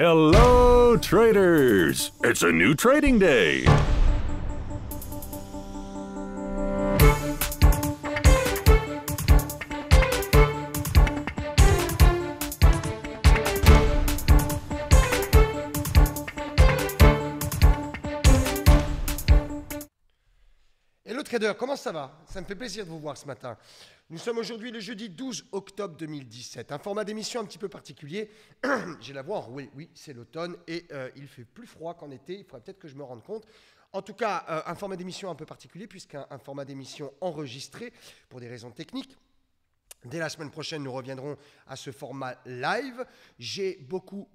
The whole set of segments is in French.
Hello, traders! It's a new trading day! Hello trader, comment ça va? Ça me fait plaisir de vous voir ce matin. Nous sommes aujourd'hui le jeudi 12 octobre 2017. Un format d'émission un petit peu particulier. J'ai la voix enrouée, oui, c'est l'automne et il fait plus froid qu'en été. Il faudrait peut-être que je me rende compte. En tout cas, un format d'émission un peu particulier puisqu'un format d'émission enregistré pour des raisons techniques. Dès la semaine prochaine, nous reviendrons à ce format live. J'ai beaucoup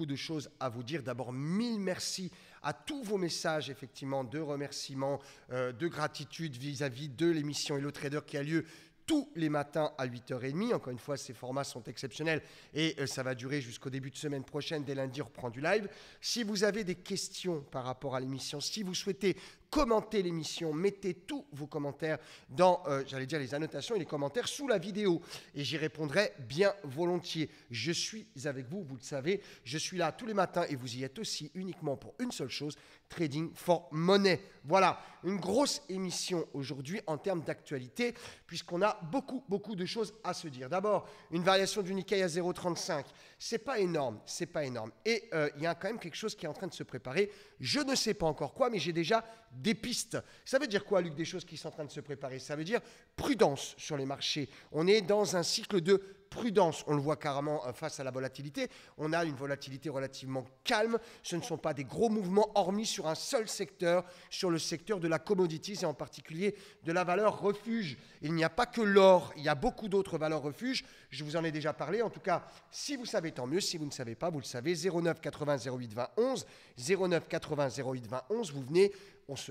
de choses à vous dire. D'abord, mille merci à tous vos messages, effectivement, de remerciements, de gratitude vis-à-vis de l'émission Hello Trader qui a lieu tous les matins à 8h30. Encore une fois, ces formats sont exceptionnels et ça va durer jusqu'au début de semaine prochaine. Dès lundi, on reprend du live. Si vous avez des questions par rapport à l'émission, si vous souhaitez commentez l'émission, mettez tous vos commentaires dans, j'allais dire les annotations et les commentaires sous la vidéo et j'y répondrai bien volontiers. Je suis avec vous, vous le savez, je suis là tous les matins et vous y êtes aussi uniquement pour une seule chose, Trading for Money. Voilà, une grosse émission aujourd'hui en termes d'actualité puisqu'on a beaucoup de choses à se dire. D'abord, une variation du Nikkei à 0,35, c'est pas énorme, c'est pas énorme. Et il y a quand même quelque chose qui est en train de se préparer. Je ne sais pas encore quoi, mais j'ai déjà des pistes. Ça veut dire quoi, Luc, des choses qui sont en train de se préparer? Ça veut dire prudence sur les marchés. On est dans un cycle de prudence. On le voit carrément face à la volatilité. On a une volatilité relativement calme. Ce ne sont pas des gros mouvements, hormis sur un seul secteur, sur le secteur de la commodities et en particulier de la valeur refuge. Il n'y a pas que l'or, il y a beaucoup d'autres valeurs refuge. Je vous en ai déjà parlé. En tout cas, si vous savez, tant mieux. Si vous ne savez pas, vous le savez. 09 80 08 20 11. 09 80 08 20 11. Vous venez,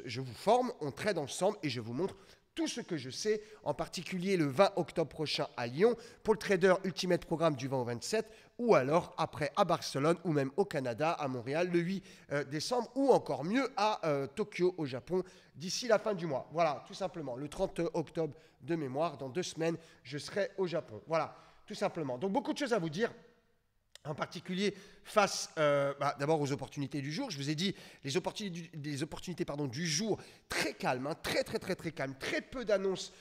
je vous forme, on trade ensemble et je vous montre tout ce que je sais, en particulier le 20 octobre prochain à Lyon, pour le trader Ultimate Programme du 20 au 27, ou alors après à Barcelone, ou même au Canada, à Montréal, le 8 décembre, ou encore mieux à Tokyo, au Japon, d'ici la fin du mois. Voilà, tout simplement. Le 30 octobre de mémoire, dans 2 semaines, je serai au Japon. Voilà, tout simplement. Donc beaucoup de choses à vous dire. En particulier face d'abord aux opportunités du jour. Je vous ai dit les opportunités du jour très calmes, hein, très calmes, très peu d'annonces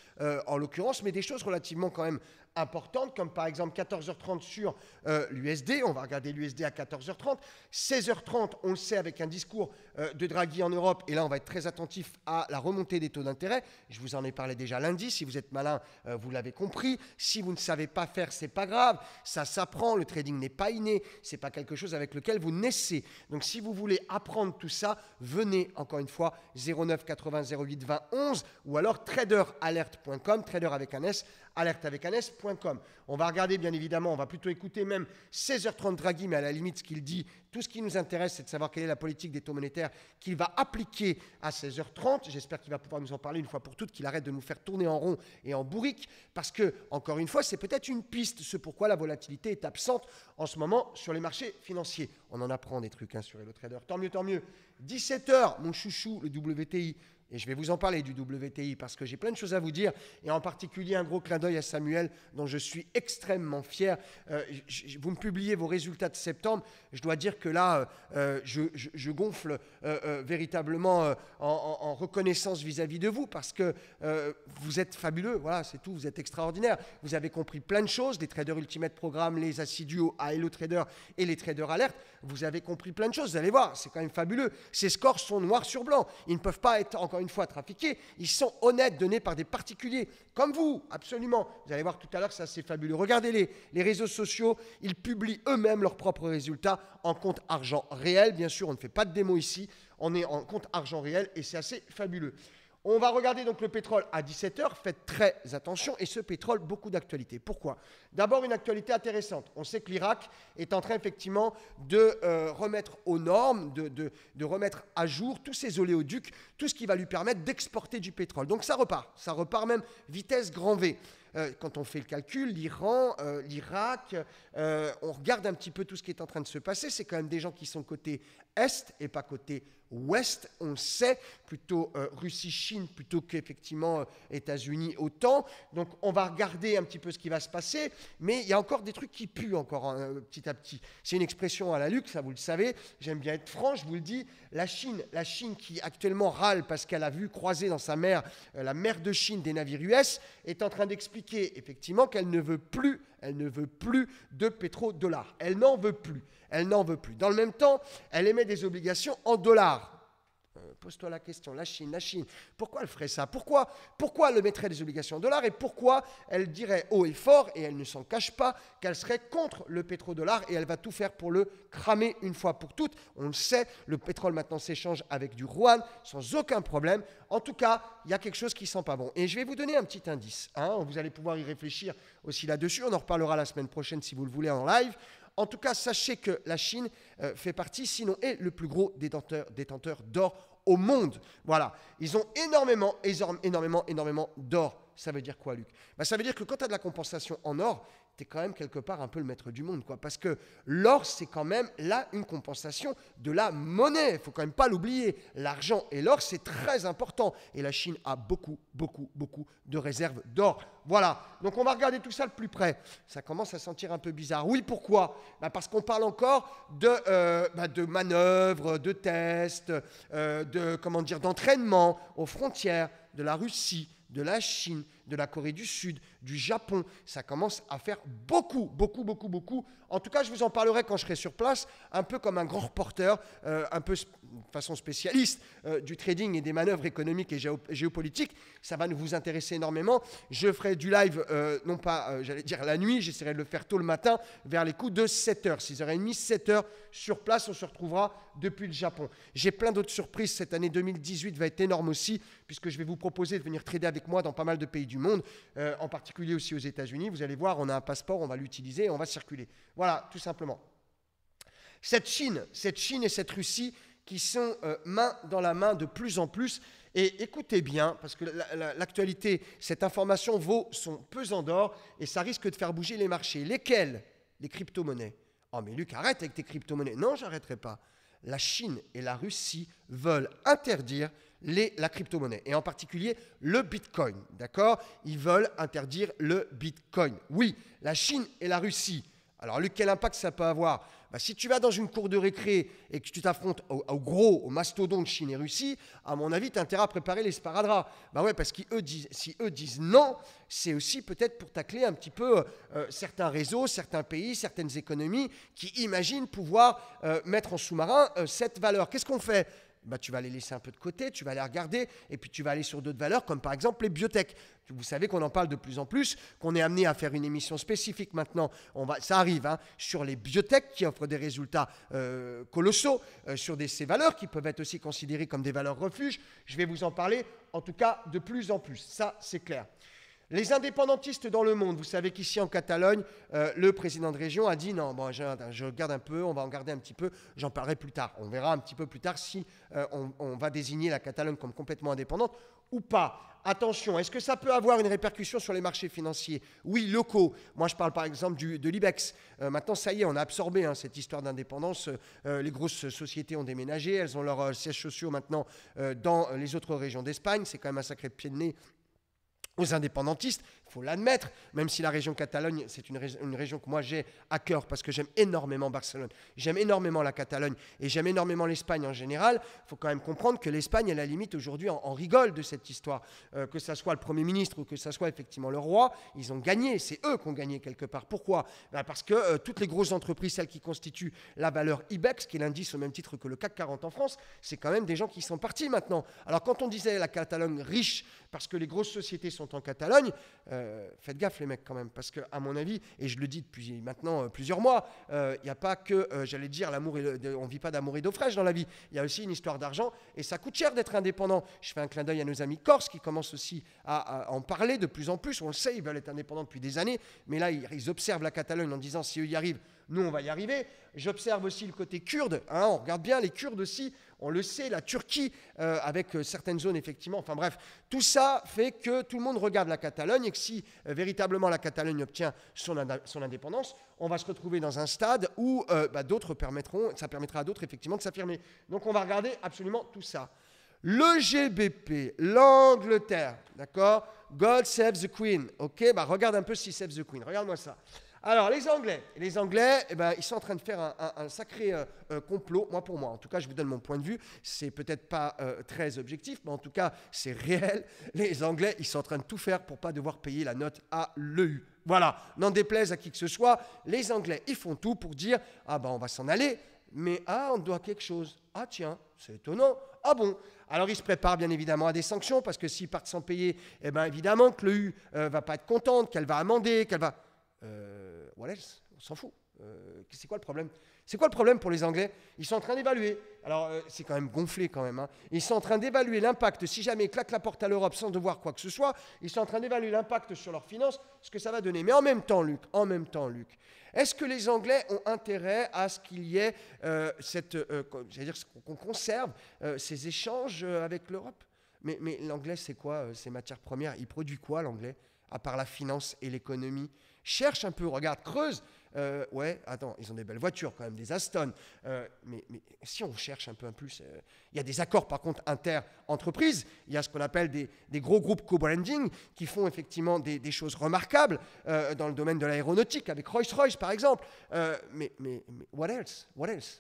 en l'occurrence, mais des choses relativement quand même importantes, comme par exemple 14h30 sur l'USD. On va regarder l'USD à 14h30. 16h30, on le sait, avec un discours de Draghi en Europe. Et là, on va être très attentif à la remontée des taux d'intérêt. Je vous en ai parlé déjà lundi. Si vous êtes malin, vous l'avez compris. Si vous ne savez pas faire, c'est pas grave. Ça s'apprend. Le trading n'est pas inné. C'est pas quelque chose avec lequel vous naissez. Donc, si vous voulez apprendre tout ça, venez encore une fois 09 80 08 20 11 ou alors traderalert.com, trader avec un S, alerte avec un S.com. On va regarder bien évidemment, on va plutôt écouter même 16h30 Draghi, mais à la limite ce qu'il dit, tout ce qui nous intéresse, c'est de savoir quelle est la politique des taux monétaires qu'il va appliquer à 16h30. J'espère qu'il va pouvoir nous en parler une fois pour toutes, qu'il arrête de nous faire tourner en rond et en bourrique, parce que, encore une fois, c'est peut-être une piste, ce pourquoi la volatilité est absente en ce moment sur les marchés financiers. On en apprend des trucs hein, sur Hello Trader, tant mieux, tant mieux. 17h, mon chouchou, le WTI. Et je vais vous en parler du WTI parce que j'ai plein de choses à vous dire et en particulier un gros clin d'œil à Samuel dont je suis extrêmement fier. Vous me publiez vos résultats de septembre. Je dois dire que là, je gonfle véritablement en reconnaissance vis-à-vis de vous parce que vous êtes fabuleux. Voilà, c'est tout. Vous êtes extraordinaire. Vous avez compris plein de choses. Les traders Ultimate Programme, les assidus à Hello Trader et les traders alerte. Vous avez compris plein de choses. Vous allez voir, c'est quand même fabuleux. Ces scores sont noirs sur blanc. Ils ne peuvent pas être encore une fois trafiqués, ils sont honnêtes, donnés par des particuliers, comme vous, absolument. Vous allez voir tout à l'heure, c'est assez fabuleux. Regardez les réseaux sociaux, ils publient eux-mêmes leurs propres résultats en compte argent réel. Bien sûr, on ne fait pas de démo ici, on est en compte argent réel et c'est assez fabuleux. On va regarder donc le pétrole à 17h, faites très attention, et ce pétrole, beaucoup d'actualités. Pourquoi? D'abord, une actualité intéressante. On sait que l'Irak est en train effectivement de remettre aux normes, de remettre à jour tous ses oléoducs, tout ce qui va lui permettre d'exporter du pétrole. Donc ça repart même vitesse grand V. quand on fait le calcul, l'Iran, l'Irak, on regarde un petit peu tout ce qui est en train de se passer, c'est quand même des gens qui sont côté Est et pas côté Ouest, on le sait, plutôt Russie-Chine plutôt qu'effectivement États-Unis OTAN. Donc on va regarder un petit peu ce qui va se passer, mais il y a encore des trucs qui puent encore petit à petit. C'est une expression à la Luc, ça vous le savez, j'aime bien être franc, je vous le dis, la Chine qui actuellement râle parce qu'elle a vu croiser dans sa mer, la mer de Chine des navires US, est en train d'expliquer effectivement qu'elle ne veut plus de pétrodollars. Elle n'en veut plus. Elle n'en veut plus. Dans le même temps, elle émet des obligations en dollars. Pose-toi la question, la Chine, pourquoi elle ferait ça? Pourquoi elle mettrait des obligations en dollars et pourquoi elle dirait haut et fort, et elle ne s'en cache pas, qu'elle serait contre le pétrodollar et elle va tout faire pour le cramer une fois pour toutes? On le sait, le pétrole maintenant s'échange avec du yuan sans aucun problème. En tout cas, il y a quelque chose qui sent pas bon. Et je vais vous donner un petit indice. Vous allez pouvoir y réfléchir aussi là-dessus. On en reparlera la semaine prochaine si vous le voulez en live. En tout cas, sachez que la Chine fait partie, sinon est le plus gros détenteur d'or au monde. Voilà. Ils ont énormément d'or. Ça veut dire quoi, Luc? Ça veut dire que quand tu as de la compensation en or, tu es quand même quelque part un peu le maître du monde, quoi. Parce que l'or, c'est quand même là une compensation de la monnaie. Il ne faut quand même pas l'oublier. L'argent et l'or, c'est très important. Et la Chine a beaucoup de réserves d'or. Voilà. Donc on va regarder tout ça de plus près. Ça commence à sentir un peu bizarre. Oui, pourquoi? Parce qu'on parle encore de manœuvres, de tests, d'entraînement aux frontières de la Russie, de la Chine, de la Corée du Sud, du Japon. Ça commence à faire beaucoup. En tout cas, je vous en parlerai quand je serai sur place, un peu comme un grand reporter, un peu de façon spécialiste du trading et des manœuvres économiques et géopolitiques. Ça va vous intéresser énormément. Je ferai du live, non pas, j'allais dire la nuit, j'essaierai de le faire tôt le matin, vers les coups de 7h, 6h30, 7h, sur place, on se retrouvera depuis le Japon. J'ai plein d'autres surprises. Cette année 2018 va être énorme aussi, puisque je vais vous proposer de venir trader avec moi dans pas mal de pays du monde, en particulier aussi aux États-Unis. Vous allez voir, on a un passeport, on va l'utiliser et on va circuler. Voilà, tout simplement. Cette Chine et cette Russie qui sont main dans la main de plus en plus. Et écoutez bien, parce que l'actualité, cette information vaut son pesant d'or et ça risque de faire bouger les marchés. Lesquels? Les crypto-monnaies. Oh mais Luc, arrête avec tes crypto-monnaies. Non, j'arrêterai pas. La Chine et la Russie veulent interdire la crypto-monnaie, et en particulier le Bitcoin, d'accord? Ils veulent interdire le Bitcoin. Oui, la Chine et la Russie. Alors, Luc, quel impact ça peut avoir? Si tu vas dans une cour de récré et que tu t'affrontes au mastodonte Chine et Russie, à mon avis, tu as intérêt à préparer les sparadraps. Ouais, parce si eux disent non, c'est aussi peut-être pour tacler un petit peu certains réseaux, certains pays, certaines économies qui imaginent pouvoir mettre en sous-marin cette valeur. Qu'est-ce qu'on fait? Tu vas les laisser un peu de côté, tu vas les regarder, et puis tu vas aller sur d'autres valeurs, comme par exemple les biotech. Vous savez qu'on en parle de plus en plus, qu'on est amené à faire une émission spécifique maintenant, ça arrive, sur les biotech qui offrent des résultats colossaux, sur ces valeurs qui peuvent être aussi considérées comme des valeurs refuges. Je vais vous en parler, en tout cas, de plus en plus. Ça, c'est clair. Les indépendantistes dans le monde, vous savez qu'ici en Catalogne, le président de région a dit non, bon, je regarde un peu, on va en garder un petit peu, j'en parlerai plus tard. On verra un petit peu plus tard si on va désigner la Catalogne comme complètement indépendante ou pas. Attention, est-ce que ça peut avoir une répercussion sur les marchés financiers? Oui, locaux. Moi, je parle par exemple de l'IBEX. Maintenant, ça y est, on a absorbé cette histoire d'indépendance. Les grosses sociétés ont déménagé, elles ont leurs sièges sociaux maintenant dans les autres régions d'Espagne. C'est quand même un sacré pied de nez aux indépendantistes, il faut l'admettre, même si la région Catalogne, c'est une région que moi j'ai à cœur parce que j'aime énormément Barcelone, j'aime énormément la Catalogne et j'aime énormément l'Espagne en général. Il faut quand même comprendre que l'Espagne, à la limite, aujourd'hui, en rigole de cette histoire. Que ça soit le Premier ministre ou que ça soit effectivement le roi, ils ont gagné, c'est eux qui ont gagné quelque part. Pourquoi? Parce que toutes les grosses entreprises, celles qui constituent la valeur IBEX, qui est l'indice au même titre que le CAC 40 en France, c'est quand même des gens qui sont partis maintenant. Alors quand on disait la Catalogne riche parce que les grosses sociétés sont en Catalogne, faites gaffe les mecs quand même, parce qu'à mon avis, et je le dis depuis maintenant plusieurs mois, il n'y a pas que, j'allais dire, on ne vit pas d'amour et d'eau fraîche dans la vie, il y a aussi une histoire d'argent, et ça coûte cher d'être indépendant. Je fais un clin d'œil à nos amis corses qui commencent aussi à en parler de plus en plus, on le sait, ils veulent être indépendants depuis des années, mais là, ils observent la Catalogne en disant, si eux y arrivent, Nous, on va y arriver. J'observe aussi le côté kurde. Hein, on regarde bien les Kurdes aussi. On le sait, la Turquie, avec certaines zones, effectivement. Enfin bref, tout ça fait que tout le monde regarde la Catalogne et que si véritablement la Catalogne obtient son indépendance, on va se retrouver dans un stade où ça permettra à d'autres, effectivement, de s'affirmer. Donc on va regarder absolument tout ça. Le GBP, l'Angleterre, d'accord? God save the Queen. Ok, regarde un peu si save the Queen. Regarde-moi ça. Alors, les Anglais, ils sont en train de faire un sacré complot, moi pour moi. En tout cas, je vous donne mon point de vue. C'est peut-être pas très objectif, mais en tout cas, c'est réel. Les Anglais, ils sont en train de tout faire pour pas devoir payer la note à l'EU. Voilà, n'en déplaise à qui que ce soit, les Anglais, ils font tout pour dire « Ah on va s'en aller, mais on doit quelque chose. Ah tiens, c'est étonnant. Ah bon ?» Alors, ils se préparent bien évidemment à des sanctions, parce que s'ils partent sans payer, évidemment que l'EU va pas être contente, qu'elle va amender, qu'elle va... what else? On s'en fout. C'est quoi le problème? C'est quoi le problème pour les Anglais? Ils sont en train d'évaluer. Alors, c'est quand même gonflé quand même. Hein. Ils sont en train d'évaluer l'impact, si jamais ils claquent la porte à l'Europe sans devoir quoi que ce soit, ils sont en train d'évaluer l'impact sur leurs finances, ce que ça va donner. Mais en même temps, Luc, est-ce que les Anglais ont intérêt à ce qu'il y ait qu'on conserve ces échanges avec l'Europe? Mais l'Anglais, c'est quoi ces matières premières? Il produit quoi, l'Anglais, à part la finance et l'économie? Cherche un peu, regarde, creuse. Ils ont des belles voitures quand même, des Aston. Mais si on cherche un peu plus, il y a des accords par contre inter-entreprises. Il y a ce qu'on appelle des gros groupes co-branding qui font effectivement des choses remarquables dans le domaine de l'aéronautique, avec Rolls-Royce par exemple. Mais what else?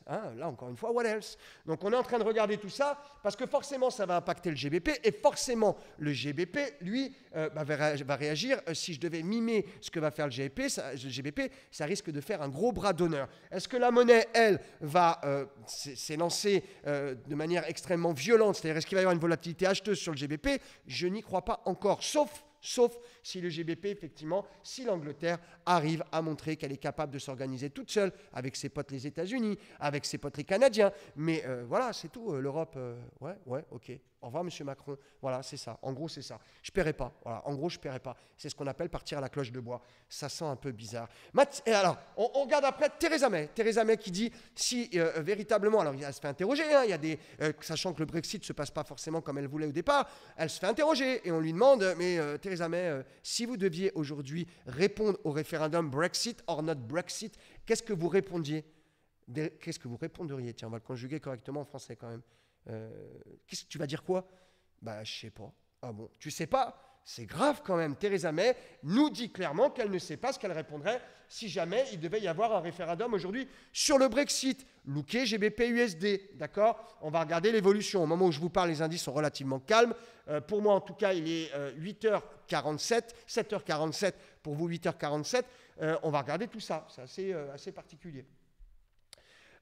Hein, là encore une fois, what else? Donc on est en train de regarder tout ça parce que forcément ça va impacter le GBP et forcément le GBP, lui, va réagir. Si je devais mimer ce que va faire le GBP, ça risque de faire un gros bras d'honneur. Est-ce que la monnaie, elle, va s'élancer de manière extrêmement violente? C'est-à-dire, est-ce qu'il va y avoir une volatilité acheteuse sur le GBP? Je n'y crois pas encore, sauf si le GBP, effectivement, si l'Angleterre arrive à montrer qu'elle est capable de s'organiser toute seule avec ses potes les États-Unis, avec ses potes les Canadiens. Mais voilà, c'est tout. L'Europe, ok. Au revoir, monsieur Macron. Voilà, c'est ça. En gros, c'est ça. Je ne paierai pas. Voilà, en gros, je ne paierai pas. C'est ce qu'on appelle partir à la cloche de bois. Ça sent un peu bizarre. Et alors, on regarde après Theresa May. Theresa May qui dit si véritablement, alors elle se fait interroger, hein, il y a sachant que le Brexit ne se passe pas forcément comme elle voulait au départ, elle se fait interroger et on lui demande, mais Theresa May, si vous deviez aujourd'hui répondre au référendum Brexit or not Brexit, qu'est-ce que vous répondiez? Qu'est-ce que vous répondriez? Tiens, on va le conjuguer correctement en français quand même. Qu'est-ce que tu vas dire quoi? Je sais pas. Ah bon, tu sais pas? C'est grave quand même. Theresa May nous dit clairement qu'elle ne sait pas ce qu'elle répondrait si jamais il devait y avoir un référendum aujourd'hui sur le Brexit. Looké GBP USD, d'accord? On va regarder l'évolution. Au moment où je vous parle, les indices sont relativement calmes. Pour moi, en tout cas, il est 8h47, 7h47 pour vous, 8h47. On va regarder tout ça. C'est assez particulier.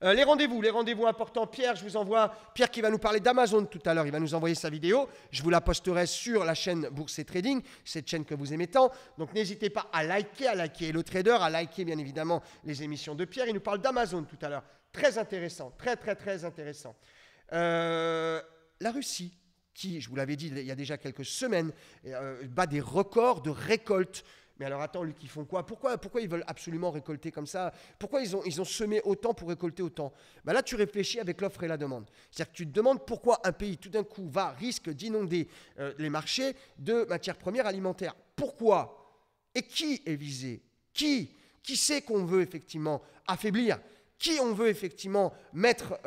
Les rendez-vous importants. Pierre, je vous envoie, Pierre qui va nous parler d'Amazon tout à l'heure, il va nous envoyer sa vidéo. Je vous la posterai sur la chaîne Bourse et Trading, cette chaîne que vous aimez tant. Donc n'hésitez pas à liker Hello Trader, à liker bien évidemment les émissions de Pierre. Il nous parle d'Amazon tout à l'heure. Très intéressant, très intéressant. La Russie, qui, je vous l'avais dit il y a déjà quelques semaines, bat des records de récolte. Mais alors attends, Luc, ils font quoi? Pourquoi ils veulent absolument récolter comme ça? Pourquoi ils ont semé autant pour récolter autant? Là, tu réfléchis avec l'offre et la demande. C'est-à-dire que tu te demandes pourquoi un pays, tout d'un coup, risque d'inonder les marchés de matières premières alimentaires. Pourquoi? Et qui est visé? Qui c'est qu'on veut effectivement affaiblir? Qui on veut effectivement mettre,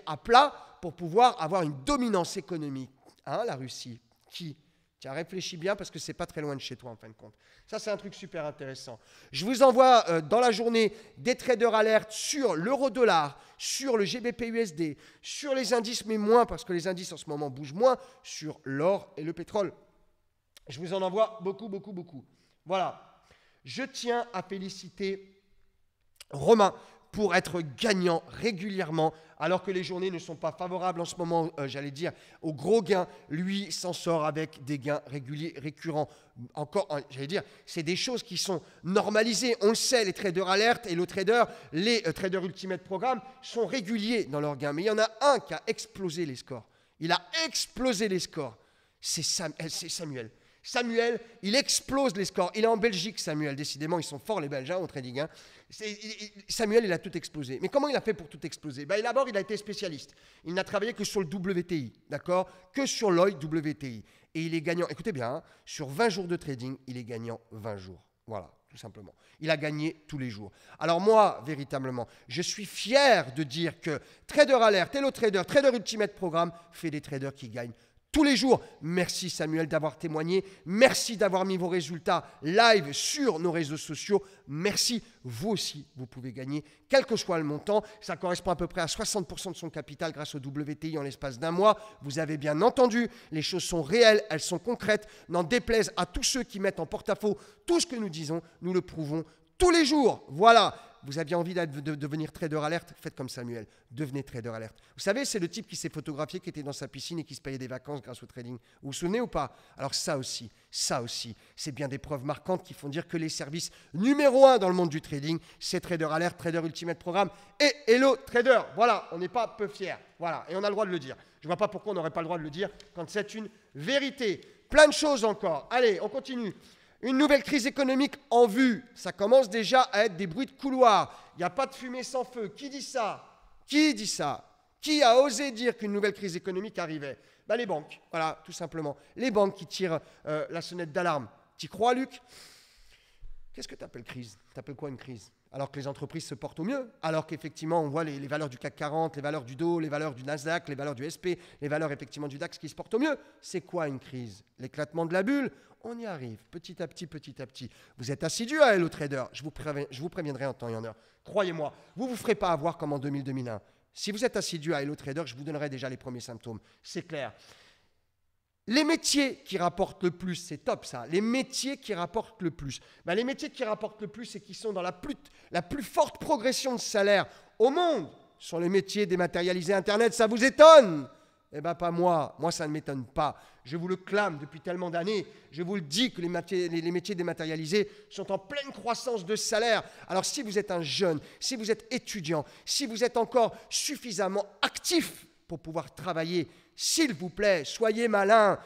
à plat pour pouvoir avoir une dominance économique? Hein, la Russie. Qui? Tiens, réfléchis bien parce que c'est pas très loin de chez toi en fin de compte. Ça, c'est un truc super intéressant. Je vous envoie dans la journée des traders alertes sur l'euro-dollar, sur le GBP-USD, sur les indices, mais moins parce que les indices en ce moment bougent moins, sur l'or et le pétrole. Je vous en envoie beaucoup. Voilà. Je tiens à féliciter Romain pour être gagnant régulièrement, alors que les journées ne sont pas favorables en ce moment, aux gros gains. Lui s'en sort avec des gains réguliers, récurrents. Encore, c'est des choses qui sont normalisées. On le sait, les traders alertes et les traders ultimate programme sont réguliers dans leurs gains. Mais il y en a un qui a explosé les scores. Il a explosé les scores. C'est Samuel. Samuel, il explose les scores. Il est en Belgique, Samuel. Décidément, ils sont forts, les Belges, au trading. Hein. Samuel, il a tout explosé. Mais comment il a fait pour tout exploser? D'abord, il a été spécialiste. Il n'a travaillé que sur le WTI, d'accord? Que sur l'OI WTI. Et il est gagnant, écoutez bien, hein, sur 20 jours de trading, il est gagnant 20 jours. Voilà, tout simplement. Il a gagné tous les jours. Alors moi, véritablement, je suis fier de dire que Trader Alert, Hello Trader, Trader Ultimate Programme fait des traders qui gagnent tous les jours. Merci Samuel d'avoir témoigné. Merci d'avoir mis vos résultats live sur nos réseaux sociaux. Merci. Vous aussi, vous pouvez gagner, quel que soit le montant. Ça correspond à peu près à 60% de son capital grâce au WTI en l'espace d'un mois. Vous avez bien entendu, les choses sont réelles, elles sont concrètes. N'en déplaise à tous ceux qui mettent en porte-à-faux tout ce que nous disons, nous le prouvons tous les jours. Voilà. Vous aviez envie de devenir trader alerte, faites comme Samuel, devenez trader alerte. Vous savez, c'est le type qui s'est photographié, qui était dans sa piscine et qui se payait des vacances grâce au trading. Vous vous souvenez ou pas? Alors ça aussi, c'est bien des preuves marquantes qui font dire que les services numéro 1 dans le monde du trading, c'est Trader Alert, Trader Ultimate Programme et Hello Trader. Voilà, on n'est pas peu fiers. Voilà, et on a le droit de le dire. Je ne vois pas pourquoi on n'aurait pas le droit de le dire quand c'est une vérité. Plein de choses encore. Allez, on continue. Une nouvelle crise économique en vue. Ça commence déjà à être des bruits de couloir. Il n'y a pas de fumée sans feu. Qui dit ça? Qui dit ça? Qui a osé dire qu'une nouvelle crise économique arrivait? Les banques, voilà, tout simplement. Les banques qui tirent la sonnette d'alarme. Tu crois, Luc? Qu'est-ce que tu appelles crise? Tu appelles quoi une crise? Alors que les entreprises se portent au mieux, alors qu'effectivement on voit les valeurs du CAC 40, les valeurs du Dow, les valeurs du Nasdaq, les valeurs du SP, les valeurs effectivement du DAX qui se portent au mieux. C'est quoi une crise? L'éclatement de la bulle? On y arrive, petit à petit, petit à petit. Vous êtes assidus à Hello Trader, je vous préviendrai en temps et en heure. Croyez-moi, vous ne vous ferez pas avoir comme en 2000-2001. Si vous êtes assidus à Hello Trader, je vous donnerai déjà les premiers symptômes. C'est clair. Les métiers qui rapportent le plus, c'est top ça, les métiers qui rapportent le plus. Les métiers qui rapportent le plus et qui sont dans la plus forte progression de salaire au monde sont les métiers dématérialisés Internet. Ça vous étonne? Eh bien, pas moi. Moi, ça ne m'étonne pas. Je vous le clame depuis tellement d'années. Je vous le dis que les métiers dématérialisés sont en pleine croissance de salaire. Alors, si vous êtes un jeune, si vous êtes étudiant, si vous êtes encore suffisamment actif pour pouvoir travailler, s'il vous plaît, soyez malin,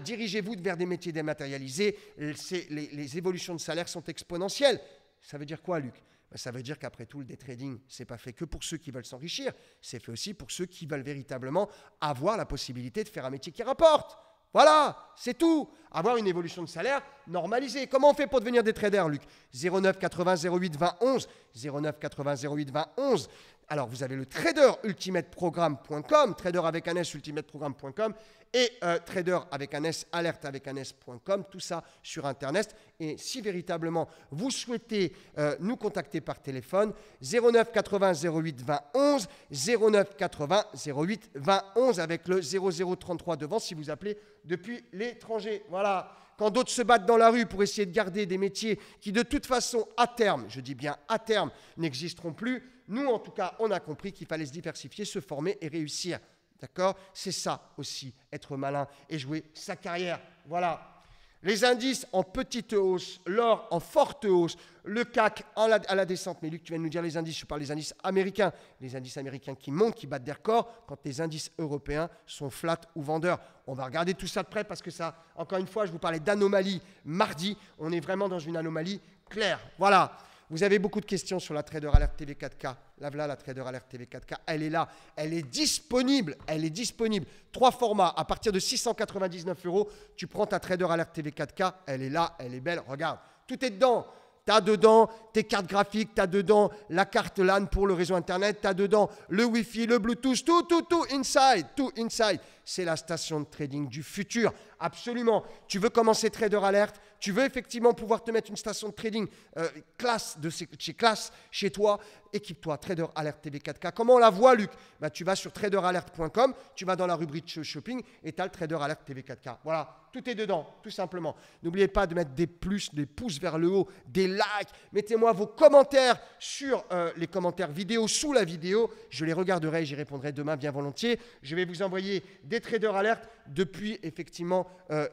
dirigez-vous vers des métiers dématérialisés. Les évolutions de salaire sont exponentielles. Ça veut dire quoi, Luc? Ça veut dire qu'après tout, le day trading, ce n'est pas fait que pour ceux qui veulent s'enrichir, c'est fait aussi pour ceux qui veulent véritablement avoir la possibilité de faire un métier qui rapporte. Voilà, c'est tout. Avoir une évolution de salaire normalisée. Comment on fait pour devenir des traders, Luc? 09 80 08 20 11. 09 80 08 20 11. Alors, vous avez le traderultimateprogramme.com, trader avec un S, ultimateprogramme.com et trader avec un S, alerte avec un S.com, tout ça sur Internet. Et si véritablement vous souhaitez nous contacter par téléphone, 09 80 08 20 11, 09 80 08 20 11 avec le 0033 devant si vous appelez depuis l'étranger. Voilà. Quand d'autres se battent dans la rue pour essayer de garder des métiers qui de toute façon à terme, je dis bien à terme, n'existeront plus, nous en tout cas on a compris qu'il fallait se diversifier, se former et réussir. D'accord? C'est ça aussi, être malin et jouer sa carrière. Voilà. Les indices en petite hausse, l'or en forte hausse, le CAC à la descente. Mais Luc, tu viens de nous dire les indices, je parle des indices américains. Les indices américains qui montent, qui battent des records, quand les indices européens sont flats ou vendeurs. On va regarder tout ça de près parce que ça, encore une fois, je vous parlais d'anomalie mardi. On est vraiment dans une anomalie claire. Voilà. Vous avez beaucoup de questions sur la Trader Alert TV 4K. Là, la Trader Alert TV 4K, elle est là. Elle est disponible. 3 formats. À partir de 699 €, tu prends ta Trader Alert TV 4K. Elle est là, elle est belle. Regarde, tout est dedans. Tu as dedans tes cartes graphiques, tu as dedans la carte LAN pour le réseau Internet, tu as dedans le Wi-Fi, le Bluetooth, tout inside. C'est la station de trading du futur. Absolument. Tu veux commencer Trader Alert, tu veux effectivement pouvoir te mettre une station de trading classe chez toi, équipe-toi, Trader Alert TV 4K. Comment on la voit, Luc? Tu vas sur traderalert.com, tu vas dans la rubrique shopping et tu as le Trader Alert TV 4K. Voilà, tout est dedans, tout simplement. N'oubliez pas de mettre des pouces vers le haut, des likes. Mettez-moi vos commentaires sur les commentaires vidéo sous la vidéo. Je les regarderai et j'y répondrai demain bien volontiers. Je vais vous envoyer des Trader Alert depuis effectivement le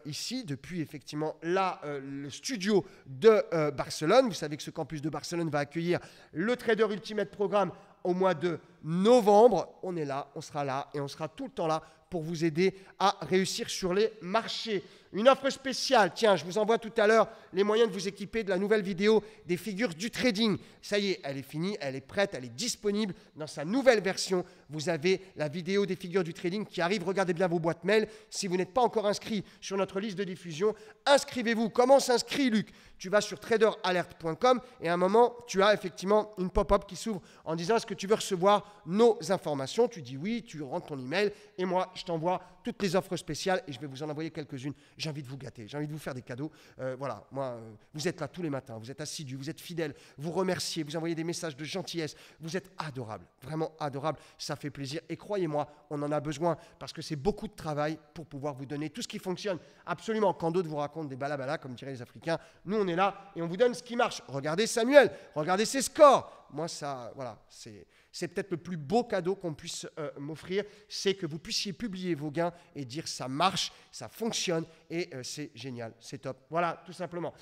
studio de Barcelone. Vous savez que ce campus de Barcelone va accueillir le Trader Ultimate Programme au mois de novembre. On est là, on sera là et on sera tout le temps là pour vous aider à réussir sur les marchés. Une offre spéciale, tiens, je vous envoie tout à l'heure les moyens de vous équiper de la nouvelle vidéo des figures du trading. Ça y est, elle est finie, elle est prête, elle est disponible dans sa nouvelle version. Vous avez la vidéo des figures du trading qui arrive. Regardez bien vos boîtes mail. Si vous n'êtes pas encore inscrit sur notre liste de diffusion, inscrivez-vous. Comment s'inscrit, Luc? Tu vas sur traderalert.com et à un moment, tu as effectivement une pop-up qui s'ouvre en disant est-ce que tu veux recevoir nos informations? Tu dis oui, tu rentres ton email et moi, je t'envoie toutes les offres spéciales et je vais vous en envoyer quelques-unes. J'ai envie de vous gâter, j'ai envie de vous faire des cadeaux. Voilà, moi, vous êtes là tous les matins, vous êtes assidus, vous êtes fidèles, vous remerciez, vous envoyez des messages de gentillesse. Vous êtes adorables, vraiment adorables. Ça fait plaisir et croyez-moi, on en a besoin parce que c'est beaucoup de travail pour pouvoir vous donner tout ce qui fonctionne absolument. Quand d'autres vous racontent des balabala, comme diraient les Africains, nous on est là et on vous donne ce qui marche. Regardez Samuel, regardez ses scores. Moi, ça, voilà, c'est peut-être le plus beau cadeau qu'on puisse m'offrir, c'est que vous puissiez publier vos gains et dire ça marche, ça fonctionne et c'est génial, c'est top. Voilà, tout simplement.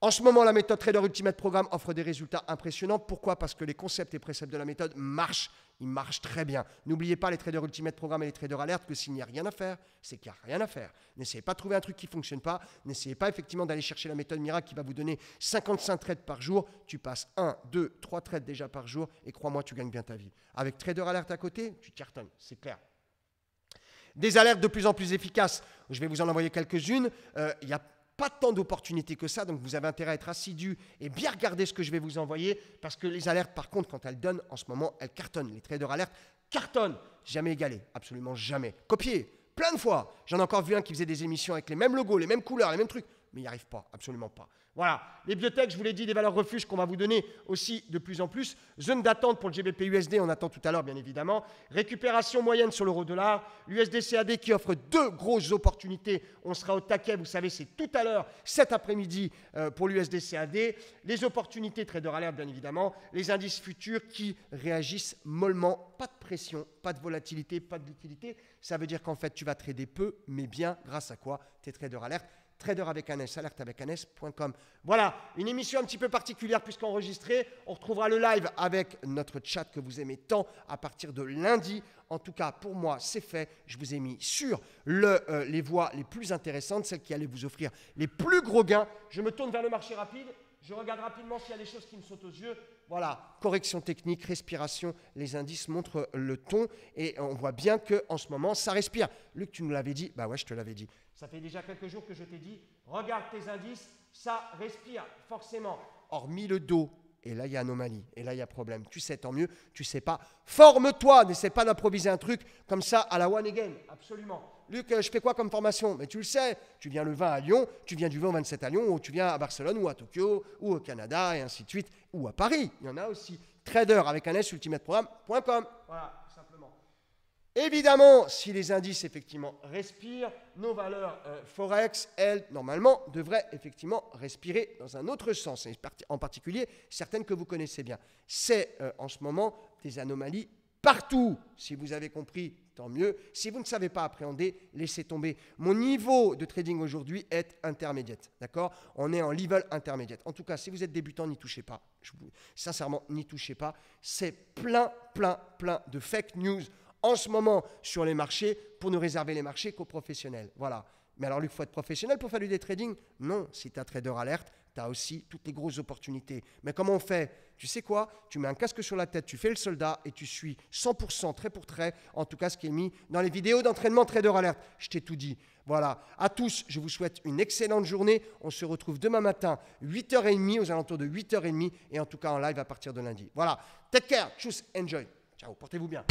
En ce moment, la méthode Trader Ultimate Programme offre des résultats impressionnants. Pourquoi? Parce que les concepts et préceptes de la méthode marchent. Ils marchent très bien. N'oubliez pas les Trader Ultimate Programme et les Trader Alert que s'il n'y a rien à faire, c'est qu'il n'y a rien à faire. N'essayez pas de trouver un truc qui ne fonctionne pas. N'essayez pas effectivement d'aller chercher la méthode miracle qui va vous donner 55 trades par jour. Tu passes 1, 2, 3 trades déjà par jour et crois-moi, tu gagnes bien ta vie. Avec Trader Alert à côté, tu cartonnes, c'est clair. Des alertes de plus en plus efficaces. Je vais vous en envoyer quelques-unes. Il y a pas tant d'opportunités que ça, donc vous avez intérêt à être assidu et bien regarder ce que je vais vous envoyer, parce que les alertes, par contre, quand elles donnent, en ce moment, elles cartonnent. Les traders alertes cartonnent, jamais égalé, absolument jamais. Copié, plein de fois. J'en ai encore vu un qui faisait des émissions avec les mêmes logos, les mêmes couleurs, les mêmes trucs, mais il n'y arrive pas, absolument pas. Voilà, les biotech, je vous l'ai dit, des valeurs refuges qu'on va vous donner aussi de plus en plus. Zone d'attente pour le GBP USD, on attend tout à l'heure bien évidemment. Récupération moyenne sur l'euro-dollar. L'USD CAD qui offre deux grosses opportunités. On sera au taquet, vous savez, c'est tout à l'heure, cet après-midi pour l'USD CAD. Les opportunités Trader Alert bien évidemment. Les indices futurs qui réagissent mollement. Pas de pression, pas de volatilité, pas de liquidité. Ça veut dire qu'en fait, tu vas trader peu, mais bien grâce à quoi? Tes Trader Alert. Trader avec un S, alerte avec un S.com. Voilà, une émission un petit peu particulière puisqu'enregistrée. On retrouvera le live avec notre chat que vous aimez tant à partir de lundi. En tout cas, pour moi, c'est fait. Je vous ai mis sur les voies les plus intéressantes, celles qui allaient vous offrir les plus gros gains. Je me tourne vers le marché rapide. Je regarde rapidement s'il y a des choses qui me sautent aux yeux. Voilà, correction technique, respiration, les indices montrent le ton et on voit bien qu'en ce moment, ça respire. Luc, tu nous l'avais dit? Bah ouais, je te l'avais dit. Ça fait déjà quelques jours que je t'ai dit, regarde tes indices, ça respire forcément. Hormis le dos, et là il y a anomalie, et là il y a problème. Tu sais, tant mieux, tu sais pas. Forme-toi, n'essaie pas d'improviser un truc comme ça à la one again, absolument. Luc, je fais quoi comme formation? Mais tu le sais, tu viens le 20 à Lyon, tu viens du 20 au 27 à Lyon, ou tu viens à Barcelone, ou à Tokyo, ou au Canada, et ainsi de suite, ou à Paris. Il y en a aussi. Trader avec un S, ultimateprogramme.com. Voilà, tout simplement. Évidemment, si les indices effectivement respirent, nos valeurs Forex, elles, normalement, devraient effectivement respirer dans un autre sens, et en particulier certaines que vous connaissez bien. C'est en ce moment des anomalies partout. Si vous avez compris, tant mieux. Si vous ne savez pas appréhender, laissez tomber. Mon niveau de trading aujourd'hui est intermédiaire. D'accord? On est en level intermédiaire. En tout cas, si vous êtes débutant, n'y touchez pas. Sincèrement, n'y touchez pas. C'est plein de fake news en ce moment sur les marchés pour ne réserver les marchés qu'aux professionnels. Voilà. Mais alors, Luc, il faut être professionnel pour faire du day trading? Non. Si tu as Trader Alert, tu as aussi toutes les grosses opportunités. Mais comment on fait? Tu sais quoi? Tu mets un casque sur la tête, tu fais le soldat et tu suis 100% trait pour trait, en tout cas ce qui est mis dans les vidéos d'entraînement Trader Alert. Je t'ai tout dit. Voilà. À tous, je vous souhaite une excellente journée. On se retrouve demain matin, 8h30, aux alentours de 8h30, et en tout cas en live à partir de lundi. Voilà. Take care. Tchuss. Enjoy. Ciao. Portez-vous bien.